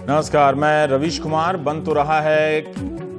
नमस्कार, मैं रवीश कुमार। बन तो रहा है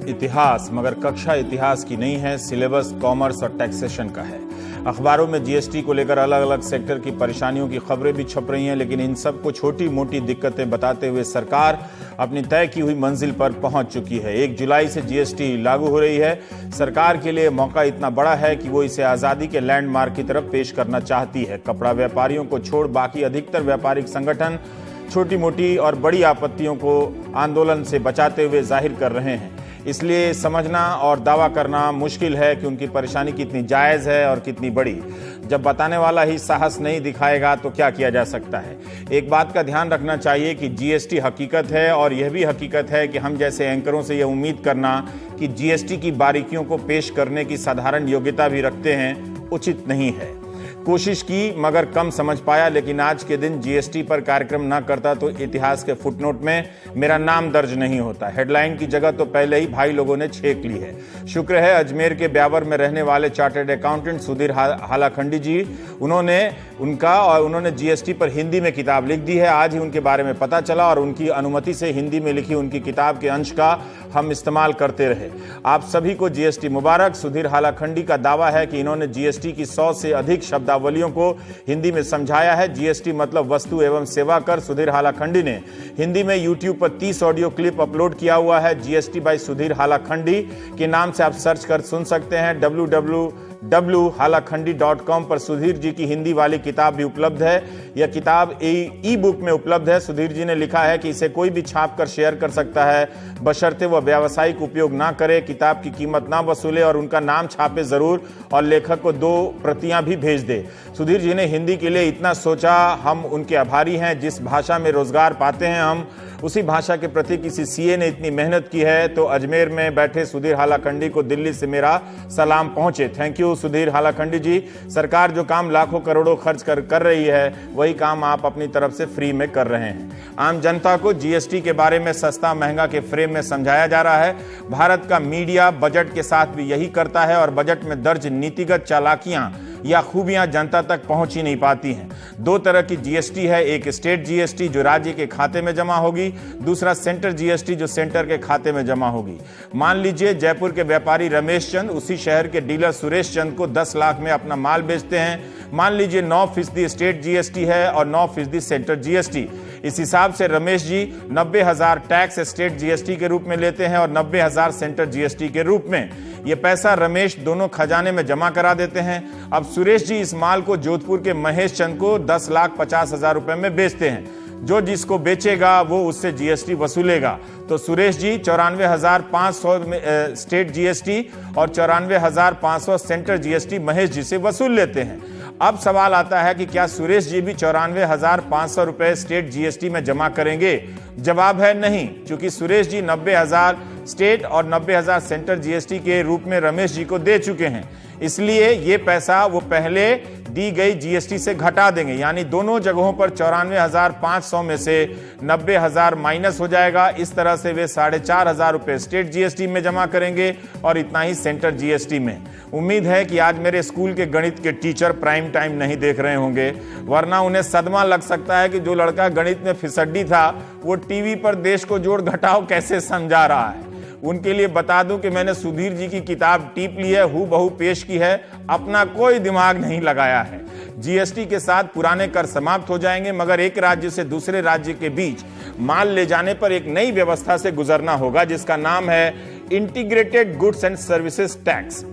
इतिहास, मगर कक्षा इतिहास की नहीं है, सिलेबस कॉमर्स और टैक्सेशन का है। अखबारों में जीएसटी को लेकर अलग अलग सेक्टर की परेशानियों की खबरें भी छप रही हैं, लेकिन इन सबको छोटी मोटी दिक्कतें बताते हुए सरकार अपनी तय की हुई मंजिल पर पहुंच चुकी है। 1 जुलाई से जीएसटी लागू हो रही है। सरकार के लिए मौका इतना बड़ा है कि वो इसे आज़ादी के लैंडमार्क की तरफ पेश करना चाहती है। कपड़ा व्यापारियों को छोड़ बाकी अधिकतर व्यापारिक संगठन छोटी मोटी और बड़ी आपत्तियों को आंदोलन से बचाते हुए जाहिर कर रहे हैं। इसलिए समझना और दावा करना मुश्किल है कि उनकी परेशानी कितनी जायज़ है और कितनी बड़ी। जब बताने वाला ही साहस नहीं दिखाएगा तो क्या किया जा सकता है। एक बात का ध्यान रखना चाहिए कि जीएसटी हकीकत है, और यह भी हकीकत है कि हम जैसे एंकरों से यह उम्मीद करना कि जीएसटी की बारीकियों को पेश करने की साधारण योग्यता भी रखते हैं, उचित नहीं है। कोशिश की मगर कम समझ पाया, लेकिन आज के दिन जीएसटी पर कार्यक्रम ना करता तो इतिहास के फुटनोट में मेरा नाम दर्ज नहीं होता। हेडलाइन की जगह तो पहले ही भाई लोगों ने छेक ली है। शुक्र है अजमेर के ब्यावर में रहने वाले चार्टर्ड अकाउंटेंट सुधीर हालाखंडी जी, उन्होंने जीएसटी पर हिंदी में किताब लिख दी है। आज ही उनके बारे में पता चला और उनकी अनुमति से हिंदी में लिखी उनकी किताब के अंश का हम इस्तेमाल करते रहे। आप सभी को जीएसटी मुबारक। सुधीर हालाखंडी का दावा है कि इन्होंने जीएसटी की 100 से अधिक शब्दावलियों को हिंदी में समझाया है। जीएसटी मतलब वस्तु एवं सेवा कर। सुधीर हालाखंडी ने हिंदी में यूट्यूब पर 30 ऑडियो क्लिप अपलोड किया हुआ है। जीएसटी बाय सुधीर हालाखंडी के नाम से आप सर्च कर सुन सकते हैं। www.halakhandi.com पर सुधीर जी की हिंदी वाली किताब भी उपलब्ध है। यह किताब ई बुक में उपलब्ध है। सुधीर जी ने लिखा है कि इसे कोई भी छाप कर शेयर कर सकता है, बशर्ते वह व्यावसायिक उपयोग ना करे, किताब की कीमत ना वसूले और उनका नाम छापे जरूर, और लेखक को 2 प्रतियां भी भेज दे। सुधीर जी ने हिंदी के लिए इतना सोचा, हम उनके आभारी हैं। जिस भाषा में रोजगार पाते हैं हम, उसी भाषा के प्रति किसी सीए ने इतनी मेहनत की है तो अजमेर में बैठे सुधीर हालाखंडी को दिल्ली से मेरा सलाम पहुंचे। थैंक यू सुधीर हालाखंडी जी। सरकार जो काम लाखों करोड़ों खर्च कर रही है, वही काम आप अपनी तरफ से फ्री में कर रहे हैं। आम जनता को जीएसटी के बारे में सस्ता महंगा के फ्रेम में समझाया जा रहा है। भारत का मीडिया बजट के साथ भी यही करता है और बजट में दर्ज नीतिगत चालाकियां या खूबियां जनता तक पहुंच ही नहीं पाती हैं। 2 तरह की जीएसटी है, एक स्टेट जीएसटी जो राज्य के खाते में जमा होगी, दूसरा सेंटर जीएसटी जो सेंटर के खाते में जमा होगी। मान लीजिए जयपुर के व्यापारी रमेश चंद उसी शहर के डीलर सुरेश चंद को 10 लाख में अपना माल बेचते हैं। मान लीजिए 9% स्टेट जीएसटी है और 9% सेंटर जीएसटी। इस हिसाब से Ramesh ji 90,000 tax state GST के रूप में लेते हैं और 90,000 सेंटर जीएसटी के रूप में। ये पैसा रमेश दोनों खजाने में जमा करा देते हैं। अब सुरेश जी इस माल को जोधपुर के महेश चंद को 10,50,000 रुपए में बेचते हैं। जो जिसको बेचेगा वो उससे जीएसटी वसूलेगा। तो सुरेश जी 94,500 स्टेट जीएसटी और 94,500 सेंटर जीएसटी महेश जी से वसूल लेते हैं। अब सवाल आता है कि क्या सुरेश जी भी 94,500 रुपए स्टेट जीएसटी में जमा करेंगे? जवाब है नहीं, क्योंकि सुरेश जी 90,000 स्टेट और 90,000 सेंटर जीएसटी के रूप में रमेश जी को दे चुके हैं। इसलिए ये पैसा वो पहले दी गई जीएसटी से घटा देंगे, यानी दोनों जगहों पर 94,500 में से 90,000 माइनस हो जाएगा। इस तरह से वे 4,500 रुपए स्टेट जीएसटी में जमा करेंगे और इतना ही सेंटर जीएसटी में। उम्मीद है कि आज मेरे स्कूल के गणित के टीचर प्राइम टाइम नहीं देख रहे होंगे, वरना उन्हें सदमा लग सकता है कि जो लड़का गणित में फिसड्डी था वो टीवी पर देश को जोड़ घटाव कैसे समझा रहा है। उनके लिए बता दूं कि मैंने सुधीर जी की किताब टीप ली है, हूबहू पेश की है, अपना कोई दिमाग नहीं लगाया है। जीएसटी के साथ पुराने कर समाप्त हो जाएंगे, मगर एक राज्य से दूसरे राज्य के बीच माल ले जाने पर एक नई व्यवस्था से गुजरना होगा, जिसका नाम है integrated goods and services tax.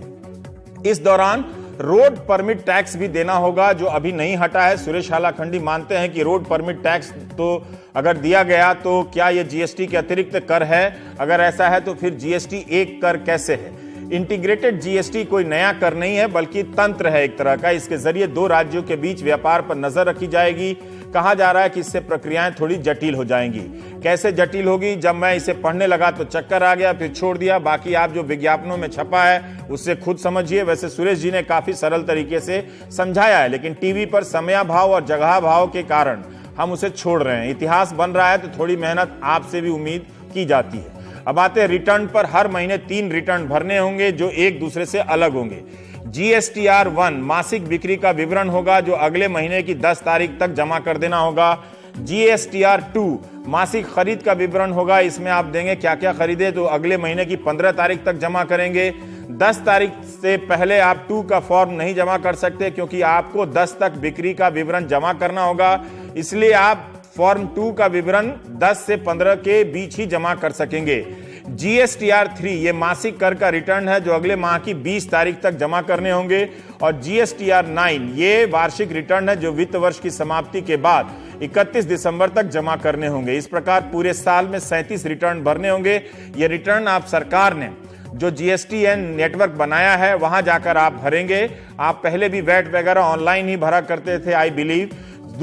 इस दौरान रोड परमिट टैक्स भी देना होगा, जो अभी नहीं हटा है। सुरेश हालाखंडी मानते हैं कि रोड परमिट टैक्स तो अगर दिया गया तो क्या यह जीएसटी के अतिरिक्त कर है? अगर ऐसा है तो फिर जीएसटी एक कर कैसे है? इंटीग्रेटेड जीएसटी कोई नया कर नहीं है, बल्कि तंत्र है एक तरह का। इसके जरिए 2 राज्यों के बीच व्यापार पर नजर रखी जाएगी। कहा जा रहा है कि इससे प्रक्रियाएं थोड़ी जटिल हो जाएंगी। कैसे जटिल होगी? जब मैं इसे पढ़ने लगा तो चक्कर आ गया, फिर छोड़ दिया। बाकी आप जो विज्ञापनों में छपा है उससे खुद समझिए। वैसे सुरेश जी ने काफी सरल तरीके से समझाया है, लेकिन टीवी पर समयाभाव और जगह भाव के कारण हम उसे छोड़ रहे हैं। इतिहास बन रहा है तो थोड़ी मेहनत आपसे भी उम्मीद की जाती है। अब आते हैं रिटर्न पर। हर महीने 3 रिटर्न भरने होंगे जो एक दूसरे से अलग होंगे। GSTR 1 मासिक बिक्री का विवरण होगा जो अगले महीने की 10 तारीख तक जमा कर देना होगा। GSTR 2 मासिक खरीद का विवरण होगा। इसमें आप देंगे क्या क्या खरीदे, तो अगले महीने की 15 तारीख तक जमा करेंगे। 10 तारीख से पहले आप 2 का फॉर्म नहीं जमा कर सकते, क्योंकि आपको 10 तक बिक्री का विवरण जमा करना होगा। इसलिए आप फॉर्म 2 का विवरण 10 से 15 के बीच ही जमा कर सकेंगे। GSTR 3 ये मासिक कर का रिटर्न है, जो अगले माह की 20 तारीख तक जमा करने होंगे। और GSTR 9 ये वार्षिक रिटर्न है, जो वित्त वर्ष की समाप्ति के बाद 31 दिसंबर तक जमा करने होंगे। इस प्रकार पूरे साल में 37 रिटर्न भरने होंगे। ये रिटर्न आप सरकार ने जो GSTN नेटवर्क बनाया है वहां जाकर आप भरेंगे। आप पहले भी वैट वगैरह ऑनलाइन ही भरा करते थे, आई बिलीव।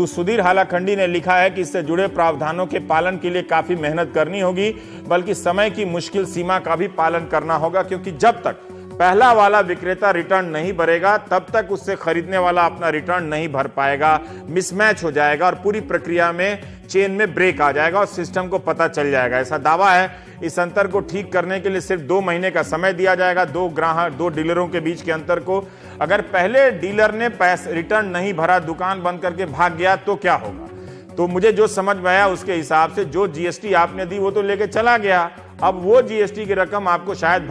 सुधीर हालाखंडी ने लिखा है कि इससे जुड़े प्रावधानों के पालन के लिए काफी मेहनत करनी होगी, बल्कि समय की मुश्किल सीमा का भी पालन करना होगा, क्योंकि जब तक पहला वाला विक्रेता रिटर्न नहीं भरेगा तब तक उससे खरीदने वाला अपना रिटर्न नहीं भर पाएगा, मिसमैच हो जाएगा और पूरी प्रक्रिया में चेन में ब्रेक आ जाएगा और सिस्टम को पता चल जाएगा। ऐसा दावा है। इस अंतर को ठीक करने के लिए सिर्फ 2 महीने का समय दिया जाएगा। 2 डीलरों के बीच के अंतर को, अगर पहले डीलर ने पैसे रिटर्न नहीं भरा, दुकान बंद करके भाग गया, तो क्या होगा? तो मुझे जो समझ में आया उसके हिसाब से जो GST आपने दी वो तो लेके चला गया, अब वो GST की रकम आपको शायद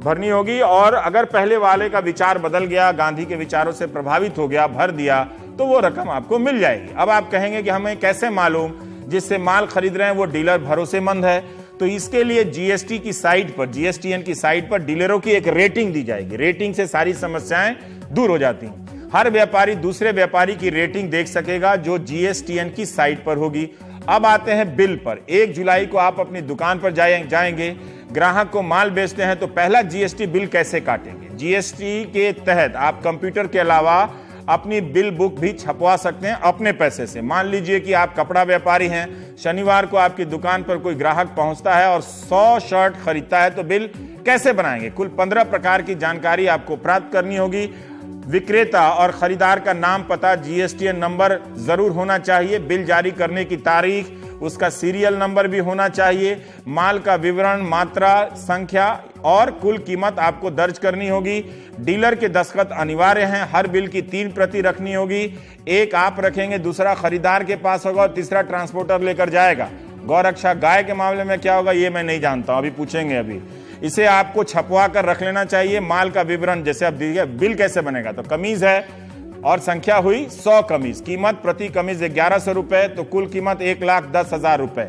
भरनी होगी। और अगर पहले वाले का विचार बदल गया, गांधी के विचारों से प्रभावित हो गया, भर दिया, तो वो रकम आपको मिल जाएगी। अब आप कहेंगे कि हमें कैसे मालूम जिससे माल खरीद रहे हैं वो डीलर भरोसेमंद है? तो इसके लिए GST की साइट पर, GSTN की साइट पर डीलरों की एक रेटिंग दी जाएगी। रेटिंग से सारी समस्याएं दूर हो जाती हैं। हर व्यापारी दूसरे व्यापारी की रेटिंग देख सकेगा, जो GSTN की साइट पर होगी। अब आते हैं बिल पर। 1 जुलाई को आप अपनी दुकान पर जाएंगे, ग्राहक को माल बेचते हैं, तो पहला GST बिल कैसे काटेंगे? GST के तहत आप कंप्यूटर के अलावा अपनी बिल बुक भी छपवा सकते हैं अपने पैसे से। मान लीजिए कि आप कपड़ा व्यापारी हैं, शनिवार को आपकी दुकान पर कोई ग्राहक पहुंचता है और 100 शर्ट खरीदता है, तो बिल कैसे बनाएंगे? कुल 15 प्रकार की जानकारी आपको प्राप्त करनी होगी। विक्रेता और खरीदार का नाम, पता, GSTN नंबर जरूर होना चाहिए। बिल जारी करने की तारीख, उसका सीरियल नंबर भी होना चाहिए। माल का विवरण, मात्रा, संख्या और कुल कीमत आपको दर्ज करनी होगी। डीलर के दस्तखत अनिवार्य हैं। हर बिल की 3 प्रति रखनी होगी। एक आप रखेंगे, दूसरा खरीदार के पास होगा और तीसरा ट्रांसपोर्टर लेकर जाएगा। गौरक्षा गाय के मामले में क्या होगा ये मैं नहीं जानता हूं, अभी पूछेंगे। अभी इसे आपको छपवा कर रख लेना चाहिए। माल का विवरण जैसे अब दिया, बिल कैसे बनेगा? तो कमीज है और संख्या हुई 100 कमीज, कीमत प्रति कमीज 1100 रुपए, तो कुल कीमत 1,10,000 रुपए।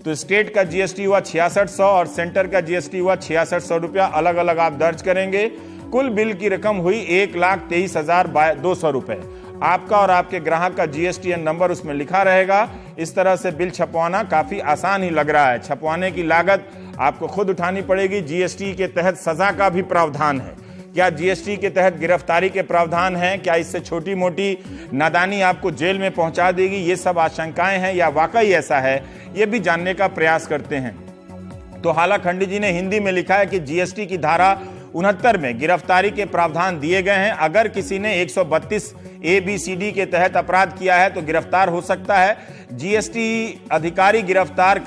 तो स्टेट का GST हुआ 6600 और सेंटर का GST हुआ 6600 रुपया, अलग अलग आप दर्ज करेंगे। कुल बिल की रकम हुई 1,23,200 रुपए। आपका और आपके ग्राहक का GSTN नंबर उसमें लिखा रहेगा। इस तरह से बिल छपवाना काफी आसान ही लग रहा है। छपवाने की लागत आपको खुद उठानी पड़ेगी। GST के तहत सजा का भी प्रावधान है। क्या GST के तहत गिरफ्तारी के प्रावधान हैं? क्या इससे छोटी मोटी नादानी आपको जेल में पहुंचा देगी? ये सब आशंकाएं हैं या वाकई ऐसा है, ये भी जानने का प्रयास करते हैं। तो हालाखंडी जी ने हिंदी में लिखा है कि GST की धारा 69 में गिरफ्तारी के प्रावधान दिए गए हैं। अगर किसी ने 132 ABCD के तहत अपराध किया है तो गिरफ्तार हो सकता है। GST अधिकारी गिरफ्तार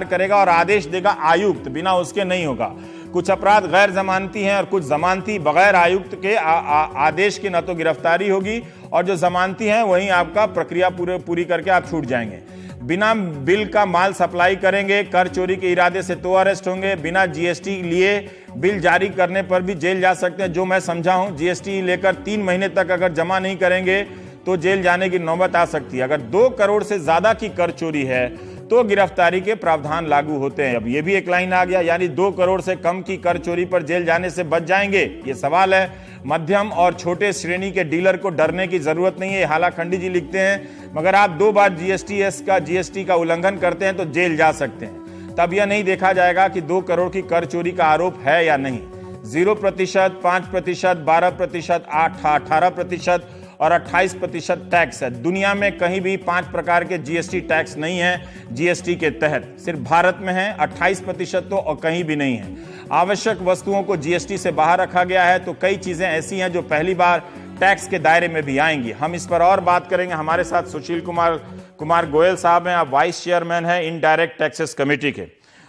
करेगा और आदेश देगा, आयुक्त बिना उसके नहीं होगा। कुछ अपराध गैर जमानती हैं और कुछ जमानती। बगैर आयुक्त के आदेश के न तो गिरफ्तारी होगी और जो जमानती हैं वहीं आपका प्रक्रिया पूरी करके आप छूट जाएंगे। बिना बिल का माल सप्लाई करेंगे, कर चोरी के इरादे से तो अरेस्ट होंगे। बिना GST लिए बिल जारी करने पर भी जेल जा सकते हैं। जो मैं समझा हूं, GST लेकर 3 महीने तक अगर जमा नहीं करेंगे तो जेल जाने की नौबत आ सकती है। अगर 2 करोड़ से ज्यादा की कर चोरी है तो गिरफ्तारी के प्रावधान लागू होते हैं। अब ये भी एक लाइन आ गया, यानी 2 करोड़ से कम की कर चोरी पर जेल जाने से बच जाएंगे, ये सवाल है। मध्यम और छोटे श्रेणी के डीलर को डरने की जरूरत नहीं है, हालाखंडी जी लिखते हैं। मगर आप 2 बार GST का उल्लंघन करते हैं तो जेल जा सकते हैं। तब यह नहीं देखा जाएगा कि 2 करोड़ की कर चोरी का आरोप है या नहीं। 0%, 5%, 12%, 18% और 28% टैक्स है। दुनिया में कहीं भी 5 प्रकार के GST टैक्स नहीं है GST के तहत, सिर्फ भारत में है। 28% तो और कहीं भी नहीं है। आवश्यक वस्तुओं को GST से बाहर रखा गया है, तो कई चीजें ऐसी हैं जो पहली बार टैक्स के दायरे में भी आएंगी। हम इस पर और बात करेंगे। हमारे साथ सुशील कुमार गोयल साहब हैं, आप वाइस चेयरमैन हैं इनडायरेक्ट टैक्सेस कमेटी के।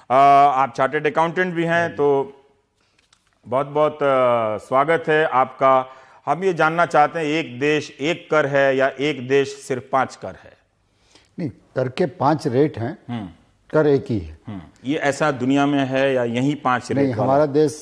आप चार्टर्ड अकाउंटेंट भी हैं, तो बहुत बहुत स्वागत है आपका। हम ये जानना चाहते हैं, एक देश एक कर है या एक देश सिर्फ 5 कर है? नहीं, कर के 5 रेट हैं, कर एक ही है। ये ऐसा दुनिया में है या यही 5 रेट? नहीं, हमारा देश,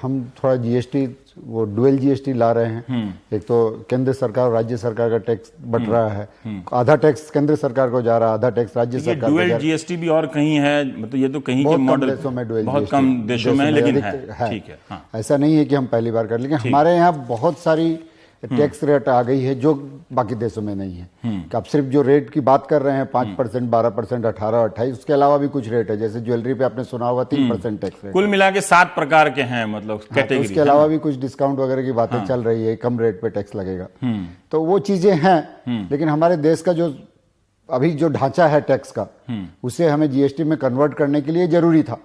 हम थोड़ा जीएसटी, वो डुअल जीएसटी ला रहे हैं। एक तो केंद्र सरकार और राज्य सरकार का टैक्स बट रहा है, आधा टैक्स केंद्र सरकार को जा रहा है, आधा टैक्स राज्य सरकार को जा रहा है। डुअल जीएसटी भी और कहीं है, मतलब ये तो कहीं के मॉडल बहुत कम देशों में, लेकिन है। ठीक है, हाँ। ऐसा नहीं है कि हम पहली बार कर, लेकिन हमारे यहाँ बहुत सारी टैक्स रेट आ गई है जो बाकी देशों में नहीं है। आप सिर्फ जो रेट की बात कर रहे हैं 5%, 12%, 18, 28, उसके अलावा भी कुछ रेट है, जैसे ज्वेलरी पे आपने सुना होगा 3% टैक्स रेट। कुल मिला के 7 प्रकार के हैं, मतलब कैटेगरी। उसके अलावा भी कुछ डिस्काउंट वगैरह की बातें चल रही है, कम रेट पे टैक्स लगेगा। तो वो चीजें हैं, लेकिन हमारे देश का जो अभी जो ढांचा है टैक्स का, उसे हमें जीएसटी में कन्वर्ट करने के लिए जरूरी था।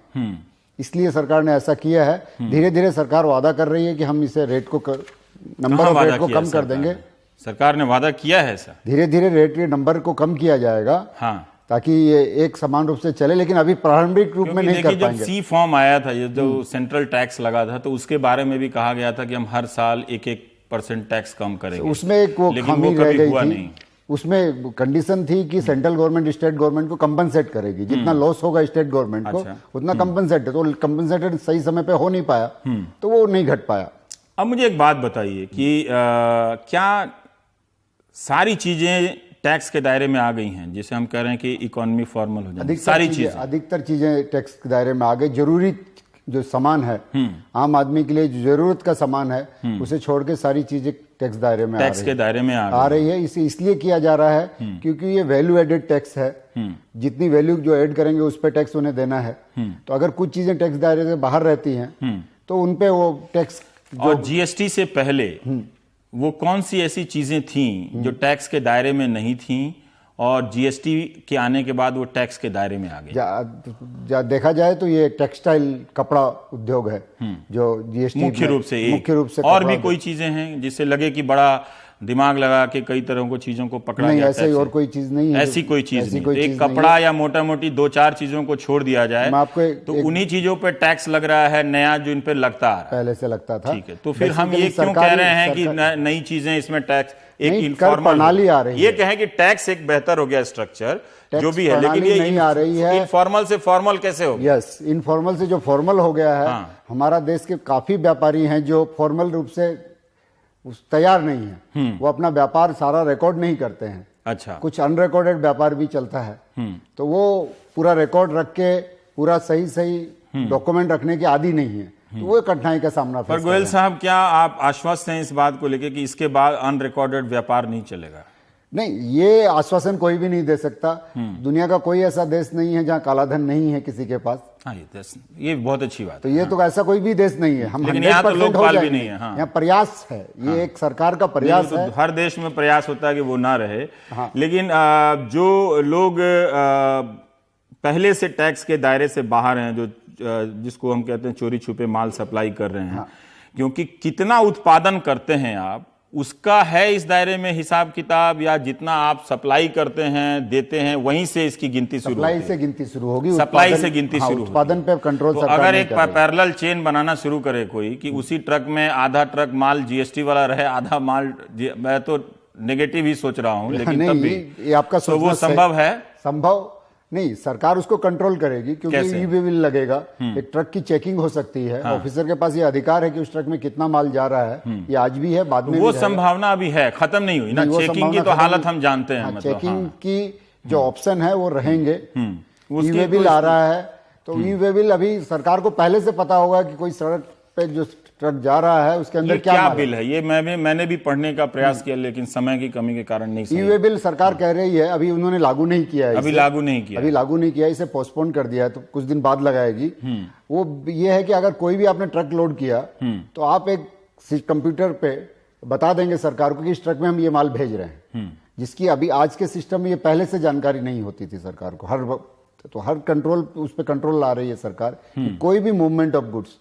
इसलिए सरकार ने ऐसा किया है। धीरे धीरे सरकार वादा कर रही है कि हम इसे रेट को नंबर ऑफ रेट को कम कर देंगे। सरकार ने वादा किया है ऐसा? धीरे धीरे रेट के नंबर को कम किया जाएगा, हाँ, ताकि ये एक समान रूप से चले, लेकिन अभी प्रारंभिक रूप में नहीं कर पाएंगे। जब सी फॉर्म आया था, ये जो सेंट्रल टैक्स लगा था, तो उसके बारे में भी कहा गया था कि हम हर साल 1% टैक्स कम करेंगे। उसमें एक वो खामी रह गई थी। उसमें कंडीशन थी कि सेंट्रल गवर्नमेंट स्टेट गवर्नमेंट को कंपनसेट करेगी, जितना लॉस होगा स्टेट गवर्नमेंट को उतना कंपनसेट है। तो कंपनसेटेड सही समय पे हो नहीं पाया, तो वो नहीं घट पाया। अब मुझे एक बात बताइए कि क्या सारी चीजें टैक्स के दायरे में आ गई हैं, जिसे हम कह रहे हैं कि इकोनॉमी फॉर्मल हो जाए? सारी चीजें, अधिकतर चीजें टैक्स के दायरे में आ गई। जरूरी जो सामान है, आम आदमी के लिए जो जरूरत का सामान है, उसे छोड़ के सारी चीजें टैक्स दायरे में टैक्स के दायरे में आ रही है। इसे इसलिए किया जा रहा है क्योंकि ये वैल्यू एडेड टैक्स है। जितनी वैल्यू जो ऐड करेंगे उस पर टैक्स उन्हें देना है। तो अगर कुछ चीजें टैक्स दायरे से बाहर रहती हैं तो उनपे वो टैक्स। और जीएसटी से पहले वो कौन सी ऐसी चीजें थीं जो टैक्स के दायरे में नहीं थीं और जीएसटी के आने के बाद वो टैक्स के दायरे में आ गई? देखा जाए तो ये टेक्सटाइल कपड़ा उद्योग है जो जीएसटी मुख्य रूप से। और भी कोई चीजें हैं जिससे लगे कि बड़ा दिमाग लगा के कई तरह को चीजों को पकड़ा नहीं, ऐसे और कोई चीज नहीं है। ऐसी कोई चीज नहीं। एक कपड़ा या मोटा मोटी 2-4 चीजों को छोड़ दिया जाए तो उन्हीं चीजों पे टैक्स लग रहा है नया, जो इन पे लगता है, पहले से लगता था। ठीक है, तो फिर हम ये क्यों कह रहे हैं कि नई चीजें इसमें टैक्स एक इनफॉर्मल प्रणाली आ रही है? ये कहें कि टैक्स एक बेहतर हो गया स्ट्रक्चर जो भी है, लेकिन ये नहीं आ रही है। इनफॉर्मल से फॉर्मल कैसे हो? यस, इनफॉर्मल से जो फॉर्मल हो गया है। हमारा देश के काफी व्यापारी हैं जो फॉर्मल रूप से तैयार नहीं है, वो अपना व्यापार सारा रिकॉर्ड नहीं करते हैं। अच्छा, कुछ अनरिकॉर्डेड व्यापार भी चलता है। तो वो पूरा रिकॉर्ड रख के पूरा सही डॉक्यूमेंट रखने की आदी नहीं है, तो वो कठिनाई का सामना। पर गोयल साहब, क्या आप आश्वस्त हैं इस बात को लेकर कि इसके बाद अनरिकॉर्डेड व्यापार नहीं चलेगा? नहीं, ये आश्वासन कोई भी नहीं दे सकता। दुनिया का कोई ऐसा देश नहीं है जहां कालाधन नहीं है किसी के पास। हाँ, ये बहुत अच्छी बात तो ये तो ऐसा कोई भी देश नहीं है। हम 100% हो जाएंगे। नहीं है। हाँ। यहाँ प्रयास है, ये एक सरकार का प्रयास है। हर देश में प्रयास होता है कि वो ना रहे। लेकिन जो लोग पहले से टैक्स के दायरे से बाहर हैं, जो जिसको हम कहते हैं चोरी छुपे माल सप्लाई कर रहे हैं, क्योंकि कितना उत्पादन करते हैं आप, उसका है इस दायरे में हिसाब किताब, या जितना आप सप्लाई करते हैं देते हैं वहीं से इसकी गिनती शुरू होगी? सप्लाई से गिनती शुरू होगी। सप्लाई से गिनती शुरू होगी। उत्पादन पे कंट्रोल तो अगर एक पैरेलल चेन बनाना शुरू करे कोई, कि उसी ट्रक में आधा ट्रक माल जीएसटी वाला रहे, आधा माल, मैं तो नेगेटिव ही सोच रहा हूं, लेकिन तब भी आपका तो वो संभव है? संभव नहीं, सरकार उसको कंट्रोल करेगी क्योंकि ई-वे बिल लगेगा। एक ट्रक की चेकिंग हो सकती है। ऑफिसर के पास ये अधिकार है कि उस ट्रक में कितना माल जा रहा है। ये आज भी है, बाद में वो संभावना अभी है, खत्म नहीं हुई ना। चेकिंग की तो हालत हम जानते हैं। चेकिंग की जो ऑप्शन है वो रहेंगे। ई-वे बिल आ रहा है, तो ई-वे बिल अभी सरकार को पहले से पता होगा कि कोई सड़क पे जो ट्रक जा रहा है उसके अंदर क्या बिल है। ये मैंने भी पढ़ने का प्रयास किया, लेकिन समय की कमी के कारण नहीं समझा। ई-वे बिल सरकार कह रही है अभी उन्होंने लागू नहीं किया है। अभी लागू नहीं किया, इसे पोस्टपोन कर दिया है, तो कुछ दिन बाद लगाएगी। वो ये है कि अगर कोई भी आपने ट्रक लोड किया तो आप एक कंप्यूटर पे बता देंगे सरकार को कि इस ट्रक में हम ये माल भेज रहे हैं, जिसकी अभी आज के सिस्टम में ये पहले से जानकारी नहीं होती थी सरकार को। हर कंट्रोल, उस पर कंट्रोल ला रही है सरकार। कोई भी मूवमेंट ऑफ गुड्स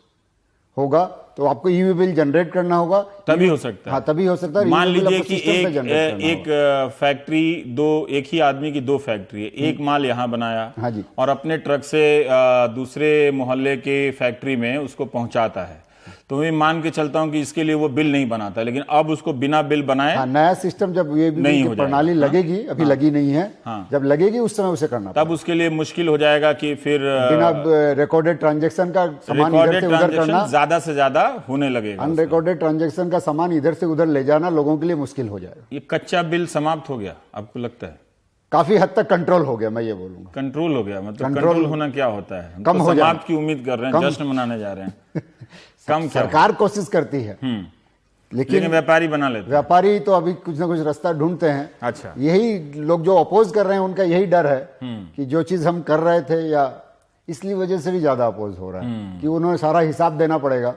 होगा तो आपको ई-वे बिल जनरेट करना होगा, तभी हो सकता है। हाँ, तभी हो सकता है। मान लीजिए कि एक फैक्ट्री, एक ही आदमी की 2 फैक्ट्री है, एक माल यहाँ बनाया, हाँ जी, और अपने ट्रक से दूसरे मोहल्ले के फैक्ट्री में उसको पहुंचाता है, तो मैं मान के चलता हूं कि इसके लिए वो बिल नहीं बनाता, लेकिन अब उसको बिना बिल बनाए हाँ, नया सिस्टम जब ये नहीं हो प्रणाली लगेगी, अभी लगी नहीं है, जब लगेगी उस समय उसे करना तब उसके लिए मुश्किल हो जाएगा कि फिर बिना रिकॉर्डेड ट्रांजैक्शन का सामान इधर से उधर करना ज्यादा से ज्यादा होने लगेगा। अनरिकॉर्डेड ट्रांजैक्शन का सामान इधर से उधर ले जाना लोगों के लिए मुश्किल हो जाएगा। ये कच्चा बिल समाप्त हो गया आपको लगता है? काफी हद तक कंट्रोल हो गया, मैं ये बोलूंगा। कंट्रोल हो गया, मतलब कंट्रोल होना क्या होता है? कम हो समाप्त की उम्मीद कर रहे हैं, जश्न मनाने जा रहे हैं। कम सरकार कोशिश करती है, लेकिन व्यापारी बना लेते हैं। व्यापारी तो अभी कुछ ना कुछ रास्ता ढूंढते हैं। अच्छा, यही लोग जो अपोज कर रहे हैं उनका यही डर है कि जो चीज हम कर रहे थे या इसलिए वजह से भी ज्यादा अपोज हो रहा है कि उन्हें सारा हिसाब देना पड़ेगा।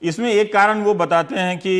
इसमें एक कारण वो बताते हैं कि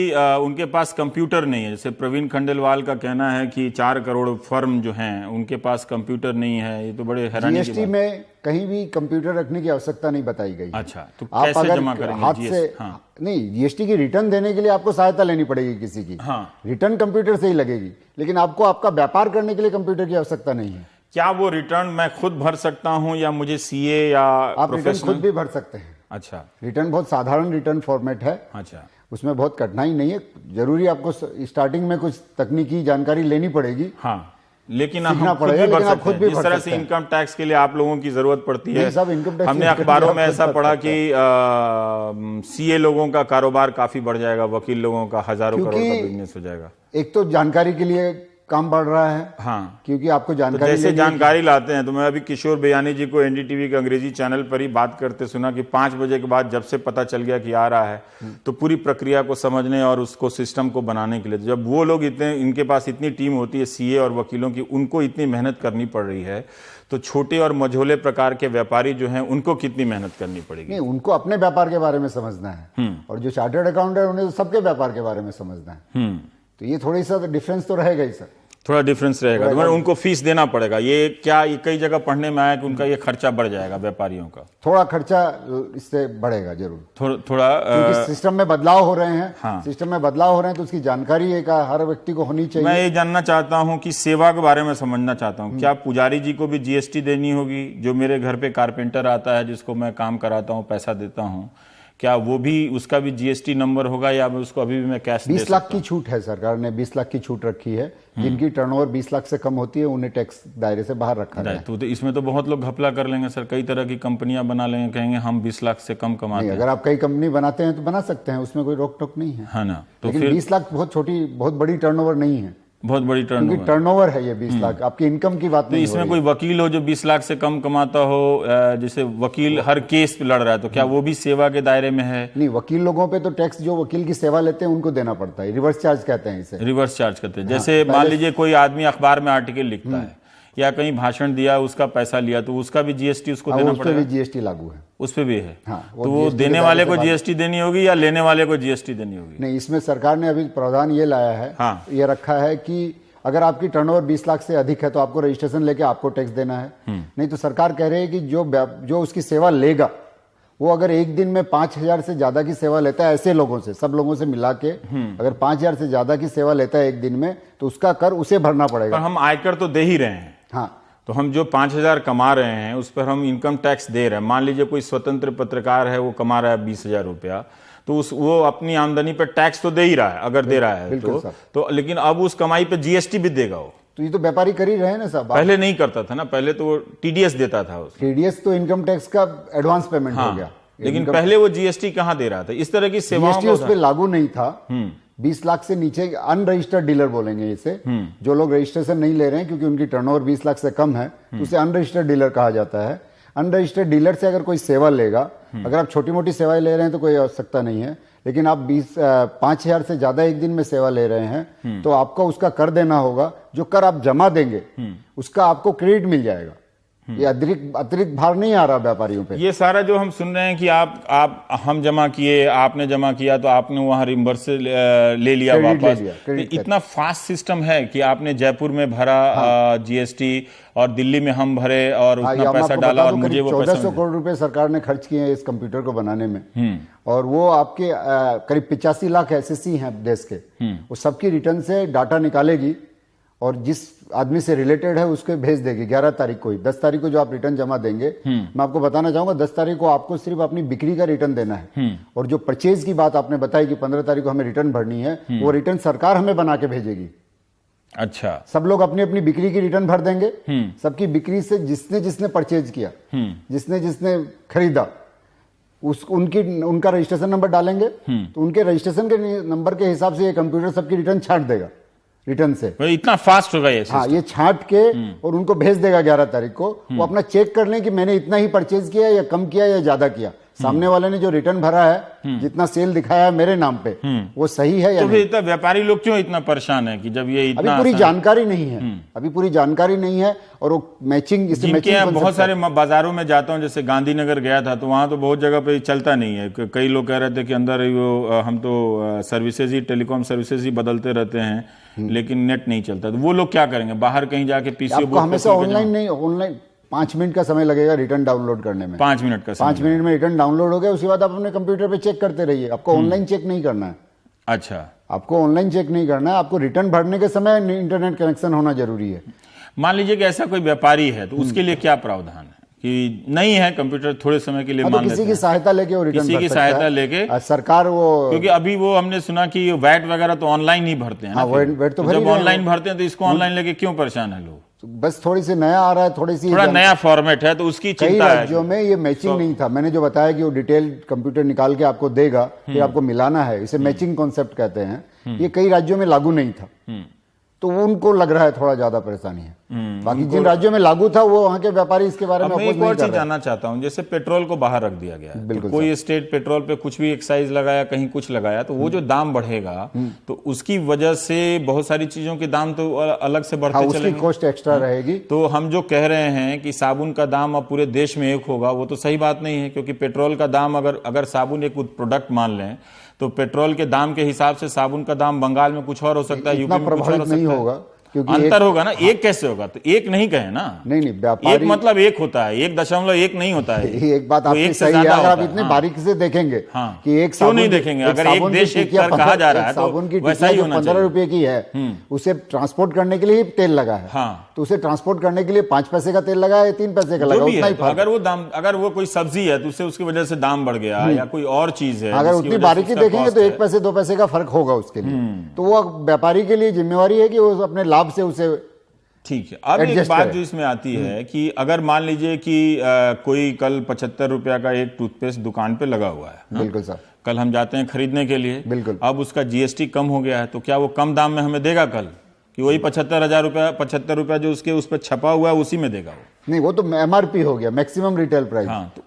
उनके पास कंप्यूटर नहीं है। जैसे प्रवीण खंडेलवाल का कहना है कि 4 करोड़ फर्म जो हैं उनके पास कंप्यूटर नहीं है। ये तो बड़े हैरानी की बात है। जीएसटी में कहीं भी कंप्यूटर रखने की आवश्यकता नहीं बताई गई। अच्छा, तो आप कैसे अगर जमा करेंगे? हाथ से नहीं, जीएसटी की रिटर्न देने के लिए आपको सहायता लेनी पड़ेगी किसी की। रिटर्न कंप्यूटर से ही लगेगी, लेकिन आपको आपका व्यापार करने के लिए कंप्यूटर की आवश्यकता नहीं है। क्या वो रिटर्न मैं खुद भर सकता हूं या मुझे सीए या आप रिटर्न खुद भी भर सकते हैं। अच्छा, रिटर्न बहुत साधारण रिटर्न फॉर्मेट है। अच्छा, उसमें बहुत कठिनाई नहीं है। जरूरी आपको स्टार्टिंग में कुछ तकनीकी जानकारी लेनी पड़ेगी। हाँ, लेकिन हम खुद भी भर सकते हैं। जिस तरह से इनकम टैक्स के लिए आप लोगों की जरूरत पड़ती है। हमने अखबारों में ऐसा पढ़ा कि सीए लोगों का कारोबार काफी बढ़ जाएगा, वकील लोगों का हजारों करोड़ का बिजनेस हो जाएगा। एक तो जानकारी के लिए काम बढ़ रहा है। हाँ, क्योंकि आपको जानकारी तो जैसे जानकारी लाते हैं, तो मैं अभी किशोर बेयानी जी को एनडीटीवी के अंग्रेजी चैनल पर ही बात करते सुना कि 5 बजे के बाद जब से पता चल गया कि आ रहा है, तो पूरी प्रक्रिया को समझने और उसको सिस्टम को बनाने के लिए, जब वो लोग इनके पास इतनी टीम होती है सीए और वकीलों की, उनको इतनी मेहनत करनी पड़ रही है, तो छोटे और मझोले प्रकार के व्यापारी जो हैं उनको कितनी मेहनत करनी पड़ेगी? नहीं, उनको अपने व्यापार के बारे में समझना है, और जो चार्टर्ड अकाउंटेंट है उन्हें सबके व्यापार के बारे में समझना है। तो ये थोड़ी सा डिफरेंस तो रहेगा ही सर, थोड़ा डिफरेंस रहेगा। तो उनको फीस देना पड़ेगा। ये क्या, ये कई जगह पढ़ने में आया कि उनका ये खर्चा बढ़ जाएगा व्यापारियों का। थोड़ा खर्चा इससे बढ़ेगा जरूर, थोड़ा क्योंकि सिस्टम में बदलाव हो रहे हैं। हाँ, सिस्टम में बदलाव हो रहे हैं तो उसकी जानकारी एक हर व्यक्ति को होनी चाहिए। मैं ये जानना चाहता हूँ कि सेवा के बारे में समझना चाहता हूँ। क्या पुजारी जी को भी जीएसटी देनी होगी? जो मेरे घर पे कारपेंटर आता है, जिसको मैं काम कराता हूँ, पैसा देता हूँ, क्या वो भी, उसका भी जीएसटी नंबर होगा या उसको अभी भी मैं कैश 20 लाख की छूट है, सरकार ने 20 लाख की छूट रखी है। जिनकी टर्नओवर 20 लाख से कम होती है उन्हें टैक्स दायरे से बाहर रखा है। तो इसमें तो बहुत लोग घपला कर लेंगे सर, कई तरह की कंपनियां बना लेंगे, कहेंगे हम 20 लाख से कम कमाते हैं। अगर आप कई कंपनी बनाते हैं तो बना सकते हैं, उसमें कोई रोक टोक नहीं है। हाँ ना, तो लेकिन 20 लाख बहुत छोटी, बहुत बड़ी टर्नओवर नहीं है। बहुत बड़ी टर्नओवर है ये 20 लाख, आपकी इनकम की बात नहीं। इसमें कोई वकील हो जो 20 लाख से कम कमाता हो, जैसे वकील हर केस पे लड़ रहा है, तो क्या वो भी सेवा के दायरे में है? नहीं, वकील लोगों पे तो टैक्स जो वकील की सेवा लेते हैं उनको देना पड़ता है। रिवर्स चार्ज कहते हैं इसे। रिवर्स चार्ज कहते हैं। जैसे मान लीजिए कोई आदमी अखबार में आर्टिकल लिखता है या कहीं भाषण दिया, उसका पैसा लिया, तो उसका भी जीएसटी उसको देना पड़ेगा। उस पे भी जीएसटी लागू है। उस पे भी है। हाँ, तो वो देने वाले को जीएसटी देनी होगी या लेने वाले को जीएसटी देनी होगी? नहीं, इसमें सरकार ने अभी प्रावधान ये लाया है। हाँ, ये रखा है कि अगर आपकी टर्नओवर 20 लाख से अधिक है तो आपको रजिस्ट्रेशन लेके आपको टैक्स देना है। नहीं तो सरकार कह रही है कि जो उसकी सेवा लेगा, वो अगर एक दिन में 5,000 से ज्यादा की सेवा लेता है, ऐसे लोगों से, सब लोगों से मिला के अगर 5,000 से ज्यादा की सेवा लेता है एक दिन में, तो उसका कर उसे भरना पड़ेगा। पर हम आयकर तो दे ही रहे हैं। हाँ, तो हम जो 5,000 कमा रहे हैं उस पर हम इनकम टैक्स दे रहे हैं। मान लीजिए कोई स्वतंत्र पत्रकार है, वो कमा रहा है 20,000 रुपया, तो वो अपनी आमदनी पर टैक्स तो दे ही रहा है, अगर दे रहा है तो लेकिन अब उस कमाई पे जीएसटी भी देगा वो। तो ये तो व्यापारी कर ही रहे हैं ना साहब। पहले नहीं करता था ना, पहले तो वो टीडीएस देता था। टीडीएस तो इनकम टैक्स का एडवांस पेमेंट हो गया, लेकिन पहले वो जीएसटी कहाँ दे रहा था? इस तरह की सेवाओं उस पर लागू नहीं था। 20 लाख से नीचे अनरजिस्टर्ड डीलर बोलेंगे इसे, जो लोग रजिस्ट्रेशन नहीं ले रहे हैं क्योंकि उनकी टर्नओवर 20 लाख से कम है, तो उसे अनरजिस्टर्ड डीलर कहा जाता है। अनरजिस्टर्ड डीलर से अगर कोई सेवा लेगा, अगर आप छोटी मोटी सेवाएं ले रहे हैं तो कोई आवश्यकता नहीं है, लेकिन आप 5,000 से ज्यादा एक दिन में सेवा ले रहे हैं तो आपको उसका कर देना होगा। जो कर आप जमा देंगे उसका आपको क्रेडिट मिल जाएगा। ये अतिरिक्त भार नहीं आ रहा व्यापारियों पे। ये सारा जो हम सुन रहे हैं कि हम जमा किए, आपने जमा किया, तो आपने वहां रिम्बर्स ले लिया वापस। इतना फास्ट सिस्टम है कि आपने जयपुर में भरा जीएसटी और दिल्ली में हम भरे और उतना पैसा डाला और मुझे वो 1400 करोड़ रुपए सरकार ने खर्च किए हैं इस कंप्यूटर को बनाने में। और वो आपके करीब 85 लाख एसएससी हैं देश के, वो सबकी रिटर्न से डाटा निकालेगी और जिस आदमी से रिलेटेड है उसको भेज देगी 11 तारीख को ही। 10 तारीख को जो आप रिटर्न जमा देंगे, मैं आपको बताना चाहूंगा 10 तारीख को आपको सिर्फ अपनी बिक्री का रिटर्न देना है। और जो परचेज की बात आपने बताई कि 15 तारीख को हमें रिटर्न भरनी है, वो रिटर्न सरकार हमें बना के भेजेगी। अच्छा, सब लोग अपनी अपनी बिक्री की रिटर्न भर देंगे। सबकी बिक्री से जिसने जिसने परचेज किया, जिसने जिसने खरीदा, उनका रजिस्ट्रेशन नंबर डालेंगे, तो उनके रजिस्ट्रेशन के नंबर के हिसाब से ये कंप्यूटर सबकी रिटर्न छांट देगा रिटर्न से। इतना फास्ट होगा ये? हाँ, ये छांट के और उनको भेज देगा 11 तारीख को। वो अपना चेक कर लें कि मैंने इतना ही परचेज किया या कम किया या ज्यादा किया। सामने वाले ने जो रिटर्न भरा है, जितना सेल दिखाया है मेरे नाम पे, वो सही है या तो नहीं। फिर व्यापारी लोग क्यों इतना परेशान है कि जब ये इतना अभी पूरी जानकारी नहीं है, अभी पूरी जानकारी नहीं है। और वो मैचिंग, इससे मैचिंग बहुत सारे बाजारों में जाता हूं, जैसे गांधीनगर गया था, तो वहां तो बहुत जगह पे चलता नहीं है। कई लोग कह रहे थे कि अंदर वो हम तो सर्विसेज ही, टेलीकॉम सर्विसेज ही बदलते रहते हैं, लेकिन नेट नहीं चलता। तो वो लोग क्या करेंगे? बाहर कहीं जाके पीसीओ आपको हमेशा ऑनलाइन नहीं, ऑनलाइन 5 मिनट का समय लगेगा रिटर्न डाउनलोड करने में। 5 मिनट का समय? 5 मिनट में रिटर्न डाउनलोड हो गया, उसके बाद आप अपने कंप्यूटर पे चेक करते रहिए। आपको ऑनलाइन चेक नहीं करना है। अच्छा, आपको ऑनलाइन चेक नहीं करना है। आपको रिटर्न भरने के समय इंटरनेट कनेक्शन होना जरूरी है। मान लीजिए कि ऐसा कोई व्यापारी है, तो उसके लिए क्या प्रावधान है कि नहीं है कंप्यूटर, थोड़े समय के लिए मान लेते हैं, किसी की सहायता लेके वो रिटर्न किसी की सहायता लेके सरकार वो, क्योंकि अभी वो हमने सुना कि वैट वगैरह तो ऑनलाइन ही भरते हैं ना। वैट तो जब ऑनलाइन भरते हैं तो इसको ऑनलाइन लेके क्यों परेशान है लोग? बस थोड़ी सी नया आ रहा है, थोड़ा नया फॉर्मेट है, तो उसकी चिंता है। कई राज्यों में ये मैचिंग नहीं था। मैंने जो बताया कि वो डिटेल कंप्यूटर निकाल के आपको देगा, फिर आपको मिलाना है, इसे मैचिंग कॉन्सेप्ट कहते हैं। ये कई राज्यों में लागू नहीं था, तो उनको लग रहा है थोड़ा ज्यादा परेशानी है। बाकी जिन राज्यों में लागू था वो वहां के व्यापारी इसके बारे में एक और चीज जानना चाहता हूं, जैसे पेट्रोल को बाहर रख दिया गया, तो कोई स्टेट पेट्रोल पे कुछ भी एक्साइज लगाया, कहीं कुछ लगाया, तो वो जो दाम बढ़ेगा तो उसकी वजह से बहुत सारी चीजों के दाम तो अलग से बढ़ते चलेंगे, कॉस्ट एक्स्ट्रा रहेगी। तो हम जो कह रहे हैं कि साबुन का दाम अब पूरे देश में एक होगा, वो तो सही बात नहीं है, क्योंकि पेट्रोल का दाम अगर साबुन एक प्रोडक्ट मान लें, तो पेट्रोल के दाम के हिसाब से साबुन का दाम बंगाल में कुछ और हो सकता है, यूपी में कुछ और हो सकता है, क्योंकि अंतर होगा ना। एक कैसे होगा? तो एक नहीं कहे ना। नहीं, व्यापारी एक मतलब एक होता है, 1.1 नहीं होता है। एक बात आपकी सही है, अगर आप इतने बारीकी से देखेंगे कि एक क्यों नहीं देखेंगे? अगर एक देश एक कर कहा जा रहा है, साबुन की वैसा ही 15 रुपए की है, उसे ट्रांसपोर्ट करने के लिए तेल लगा है, तो उसे ट्रांसपोर्ट करने के लिए 5 पैसे का तेल लगा है, 3 पैसे का लगा, उतना ही फर्क। अगर वो दाम, अगर वो कोई सब्जी है तो उससे उसकी वजह से दाम बढ़ गया, या कोई और चीज है, अगर उतनी बारीकी देखेंगे तो 1 पैसे 2 पैसे का फर्क होगा उसके लिए। तो वो व्यापारी के लिए जिम्मेवारी है कि वो अपने लाभ से उसे, ठीक है। अब एक बात जो इसमें आती है कि अगर मान लीजिए कि कोई कल 75 रुपया का एक टूथपेस्ट दुकान पे लगा हुआ है, बिल्कुल सर, कल हम जाते हैं खरीदने के लिए, बिल्कुल, अब उसका जीएसटी कम हो गया है, तो क्या वो कम दाम में हमें देगा कल, कि वही 75,000 रुपया, 75 रुपया जो उसके उस पर छपा हुआ है उसी में देगा वो? नहीं, वो तो एमआरपी हो गया, मैक्सिमम रिटेल प्राइस। तो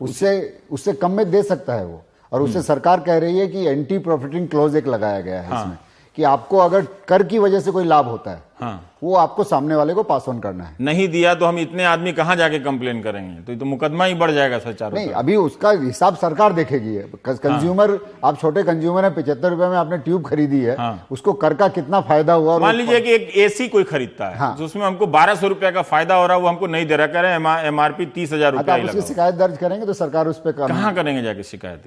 उससे कम में दे सकता है वो। और उससे सरकार कह रही है कि एंटी प्रॉफिटिंग क्लॉज एक लगाया गया है इसमें, कि आपको अगर कर की वजह से कोई लाभ होता है, वो आपको सामने वाले को पास ऑन करना है। नहीं दिया तो हम इतने आदमी कहां जाके कंप्लेन करेंगे? तो ये तो मुकदमा ही बढ़ जाएगा सर चारों। नहीं, अभी उसका हिसाब सरकार देखेगी। कंज्यूमर, आप छोटे कंज्यूमर हैं, 75 रुपए में आपने ट्यूब खरीदी है, उसको कर का कितना फायदा हुआ? मान लीजिए कि एक एसी कोई खरीदता है, जिसमें हमको 1200 रुपया का फायदा हो रहा है, वो हमको नहीं दे रहा, कह रहे हैं एमआरपी 30,000 रुपया। उसकी शिकायत दर्ज करेंगे तो सरकार उस पर कहां करेंगे जाके शिकायत?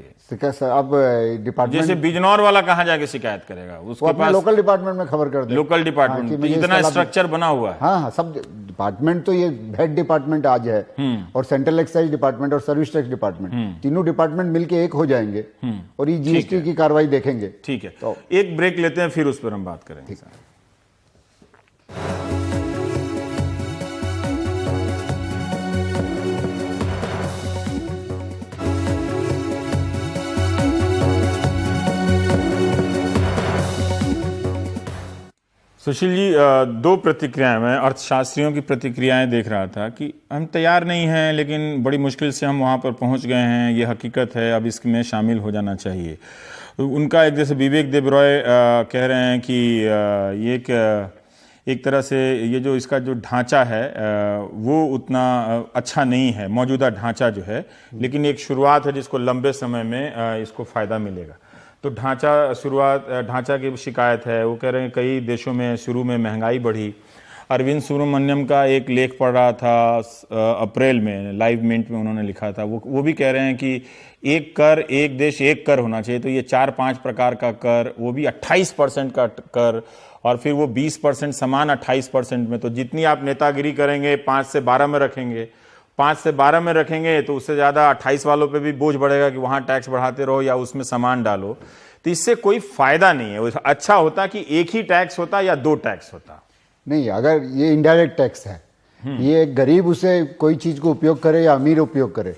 अब डिपार्टमेंट, जैसे बिजनौर वाला कहां जाके शिकायत करेगा? उसके पास लोकल डिपार्टमेंट में खबर कर दे। लोकल डिपार्टमेंट, इतना स्ट्रक्चर बना हुआ है। हाँ, सब डिपार्टमेंट, तो ये हेड डिपार्टमेंट आज है, और सेंट्रल एक्साइज डिपार्टमेंट और सर्विस टैक्स डिपार्टमेंट, तीनों डिपार्टमेंट मिलके एक हो जाएंगे और ये जीएसटी की कार्रवाई देखेंगे। ठीक है, तो एक ब्रेक लेते हैं, फिर उस पर हम बात करेंगे। सुशील जी, दो प्रतिक्रियाएं, मैं अर्थशास्त्रियों की प्रतिक्रियाएं देख रहा था कि हम तैयार नहीं हैं, लेकिन बड़ी मुश्किल से हम वहां पर पहुंच गए हैं, ये हकीकत है, अब इसमें शामिल हो जाना चाहिए। उनका एक, जैसे विवेक देबरॉय कह रहे हैं कि ये एक तरह से ये जो इसका जो ढांचा है वो उतना अच्छा नहीं है, मौजूदा ढांचा जो है, लेकिन एक शुरुआत है जिसको लंबे समय में इसको फ़ायदा मिलेगा। तो ढांचा की शिकायत है, वो कह रहे हैं कई देशों में शुरू में महंगाई बढ़ी, अरविंद सुब्रमण्यम का एक लेख पढ़ रहा था अप्रैल में, लाइव मिंट में उन्होंने लिखा था, वो भी कह रहे हैं कि एक कर, एक देश, एक कर होना चाहिए। तो ये 4-5 प्रकार का कर, वो भी 28% का कर, और फिर वो 20% समान 28% में। तो जितनी आप नेतागिरी करेंगे 5 से 12 में रखेंगे, 5 से 12 में रखेंगे तो उससे ज़्यादा 28 वालों पे भी बोझ बढ़ेगा कि वहाँ टैक्स बढ़ाते रहो या उसमें सामान डालो। तो इससे कोई फायदा नहीं है। अच्छा होता कि एक ही टैक्स होता या 2 टैक्स होता। नहीं, अगर ये इनडायरेक्ट टैक्स है, ये गरीब उसे कोई चीज को उपयोग करे या अमीर उपयोग करे,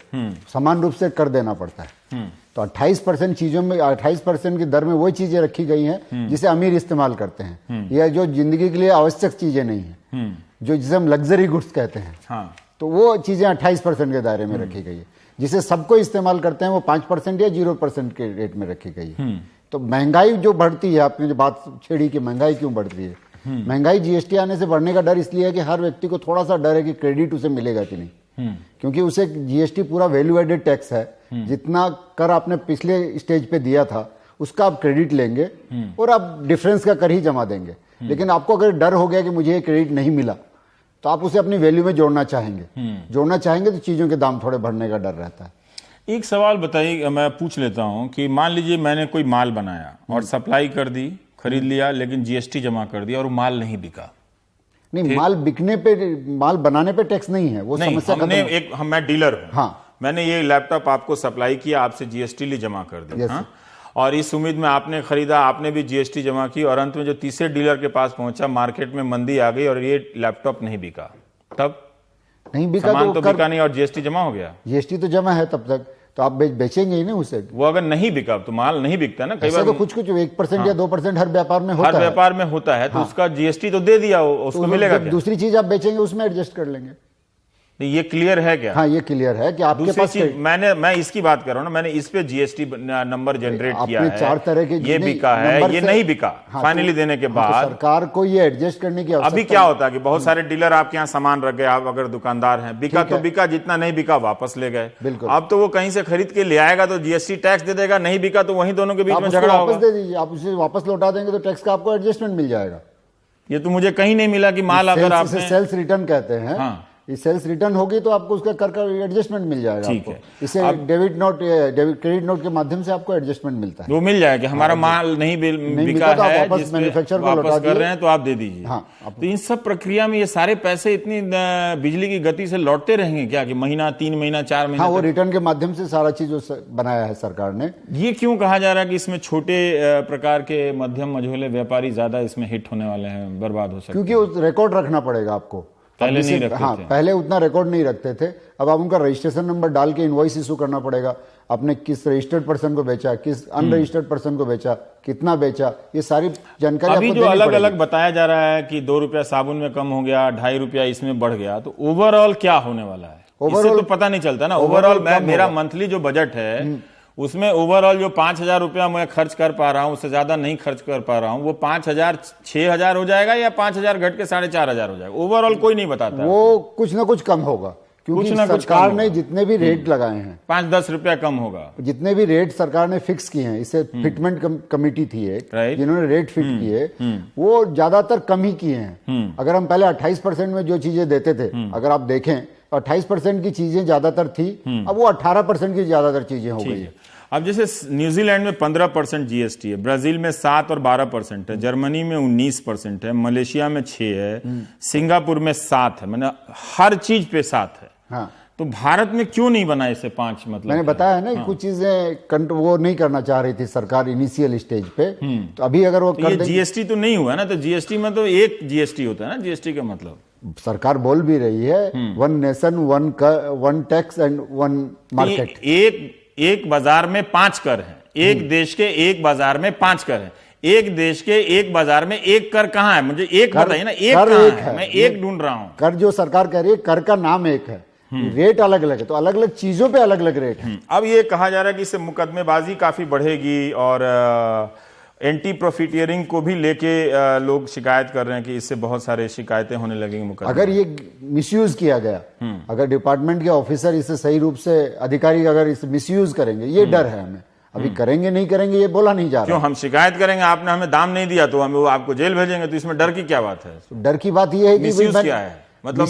समान रूप से कर देना पड़ता है। तो 28% चीजों में 28% की दर में वो चीजें रखी गई हैं जिसे अमीर इस्तेमाल करते हैं, या जो जिंदगी के लिए आवश्यक चीजें नहीं है, जो जिसे हम लग्जरी गुड्स कहते हैं। हाँ। तो वो चीजें 28% के दायरे में रखी गई है। जिसे सबको इस्तेमाल करते हैं वो 5% या 0% के रेट में रखी गई है। तो महंगाई जो बढ़ती है, आपने जो बात छेड़ी कि महंगाई क्यों बढ़ती है, महंगाई जीएसटी आने से बढ़ने का डर इसलिए है कि हर व्यक्ति को थोड़ा सा डर है कि क्रेडिट उसे मिलेगा कि नहीं, क्योंकि उसे जीएसटी पूरा वैल्यू एडेड टैक्स है। जितना कर आपने पिछले स्टेज पे दिया था उसका आप क्रेडिट लेंगे और आप डिफरेंस का कर ही जमा देंगे। लेकिन आपको अगर डर हो गया कि मुझे ये क्रेडिट नहीं मिला तो आप उसे अपनी वैल्यू में जोड़ना चाहेंगे तो चीजों के दाम थोड़े बढ़ने का डर रहता है। एक सवाल बताइए, मैं पूछ लेता हूं कि मान लीजिए मैंने कोई माल बनाया और सप्लाई कर दी, खरीद लिया, लेकिन जीएसटी जमा कर दिया और माल नहीं बिका। नहीं, माल बिकने पे, माल बनाने पे टैक्स नहीं है, वो समस्या खत्म। मैं डीलर हूं, हाँ, मैंने ये लैपटॉप आपको सप्लाई किया, आपसे जीएसटी ली, जमा कर दी, हाँ? और इस उम्मीद में आपने खरीदा, आपने भी जीएसटी जमा की, और अंत में जो तीसरे डीलर के पास पहुंचा, मार्केट में मंदी आ गई और ये लैपटॉप नहीं बिका, तब नहीं बिका, सामान तो बिका नहीं और जीएसटी जमा हो गया। जीएसटी तो जमा है तब तक, तो आप बेचेंगे ही ना उसे। वो अगर नहीं बिका तो माल नहीं बिकता ना, कई बार तो कुछ 1% या 2% हर व्यापार में होता है। हर व्यापार में होता है, तो उसका जीएसटी तो दे दिया, उसको मिलेगा क्या? दूसरी चीज आप बेचेंगे उसमें एडजस्ट कर लेंगे। ये क्लियर है क्या? हाँ, ये क्लियर है कि आपके पास मैं इसकी बात कर रहा हूँ ना, मैंने इस पे जीएसटी नंबर जनरेट किया है, 4 तरह के, ये बिका है, ये नहीं बिका, फाइनली देने के बाद सरकार को ये एडजस्ट करने की आवश्यकता। अभी क्या होता है कि बहुत सारे डीलर आपके यहाँ सामान रख गए, आप अगर दुकानदार हैं, बिका तो बिका, जितना नहीं बिका वापस ले गए। बिल्कुल। अब तो वो कहीं से खरीद के ले आएगा तो जीएसटी टैक्स दे देगा, नहीं बिका तो वहीं दोनों के बीच में झगड़ा होगा। वापस दे दीजिए, आप उसे वापस लौटा देंगे तो टैक्स का आपको एडजस्टमेंट मिल जाएगा। ये तो मुझे कहीं नहीं मिला कि माल अगर आपने सेल्स रिटर्न कहते हैं, ये सेल्स रिटर्न होगी तो आपको उसका कर का एडजस्टमेंट मिल जाएगा। ठीक है, इसे क्रेडिट नोट के माध्यम से आपको एडजस्टमेंट मिलता है। वो मिल जाएगा कि हमारा माल नहीं बिका तो है, आप वापस मैन्युफैक्चरर को लौटा कर रहे हैं तो आप दे दीजिए। हाँ, तो इन सब प्रक्रिया में ये सारे पैसे इतनी बिजली की गति से लौटते रहेंगे क्या कि महीना, 3 महीना, 4 महीना? हाँ, वो रिटर्न के माध्यम से सारा चीज बनाया है सरकार ने। ये क्यों कहा जा रहा है कि इसमें छोटे प्रकार के मध्यम मझोले व्यापारी ज्यादा इसमें हिट होने वाले हैं, बर्बाद हो सकते हैं? क्योंकि रिकॉर्ड रखना पड़ेगा आपको। पहले नहीं रखते थे। हाँ, पहले उतना रिकॉर्ड नहीं रखते थे। अब आप उनका रजिस्ट्रेशन नंबर डाल के इनवॉइस इशू करना पड़ेगा। आपने किस रजिस्टर्ड पर्सन को बेचा, किस अनरजिस्टर्ड पर्सन को बेचा, कितना बेचा, ये सारी जानकारी अभी जो अलग अलग बताया जा रहा है कि 2 रुपया साबुन में कम हो गया, 2.5 रुपया इसमें बढ़ गया, तो ओवरऑल क्या होने वाला है? इससे तो पता नहीं चलता ना। ओवरऑल मेरा मंथली जो बजट है उसमें ओवरऑल जो 5,000 रुपया मैं खर्च कर पा रहा हूं, उससे ज्यादा नहीं खर्च कर पा रहा हूं, वो 5,000 6,000 हो जाएगा या 5,000 घट के 4,500 हो जाएगा? ओवरऑल कोई नहीं बताता। वो कुछ ना कुछ कम होगा, क्योंकि सरकार ने जितने भी रेट लगाए हैं 5-10 रुपया कम होगा। जितने भी रेट सरकार ने फिक्स किए हैं, इसे फिटमेंट कमेटी थी एक, जिन्होंने रेट फिट किए, वो ज्यादातर कम ही किए हैं। अगर हम पहले 28% में जो चीजें देते थे, अगर आप देखें तो 28% की चीजें ज्यादातर थी, अब वो 18% की ज्यादातर चीजें हो गई है। अब जैसे न्यूजीलैंड में 15% जीएसटी है, ब्राजील में 7 और 12% है, जर्मनी में 19% है, मलेशिया में 6 है, सिंगापुर में 7 है, मैंने हर चीज पे 7 है। हाँ, तो भारत में क्यों नहीं बना इसे 5? मतलब मैंने बताया है ना कि कुछ चीजें वो नहीं करना चाह रही थी सरकार इनिशियल स्टेज पे। तो अभी अगर वो ये जीएसटी तो नहीं हुआ ना, तो जीएसटी में तो एक जीएसटी होता है ना। जीएसटी का मतलब सरकार बोल भी रही है 1 नेशन 1 टैक्स एंड 1 मार्केट। एक बाजार में 5 कर हैं, एक देश के एक बाजार में 5 कर हैं। एक देश के एक बाजार में एक कर कहाँ है? मुझे एक बताइए ना, एक कहाँ है? मैं एक ढूंढ रहा हूं। कर जो सरकार कह रही है, कर का नाम एक है, रेट अलग अलग है, तो अलग अलग चीजों पे अलग अलग रेट है। अब ये कहा जा रहा है कि इससे मुकदमेबाजी काफी बढ़ेगी और एंटी प्रॉफिटियरिंग को भी लेके लोग शिकायत कर रहे हैं कि इससे बहुत सारे शिकायतें होने लगेंगी मुकदमे। अगर ये मिसयूज किया गया, अगर डिपार्टमेंट के ऑफिसर इसे सही रूप से, अधिकारी अगर इसे मिसयूज करेंगे, ये डर है हमें। अभी करेंगे नहीं करेंगे ये बोला नहीं जा रहा। क्यों हम शिकायत करेंगे, आपने हमें दाम नहीं दिया तो हम वो आपको जेल भेजेंगे, तो इसमें डर की क्या बात है? डर की बात ये है कि मिसयूज क्या है? मतलब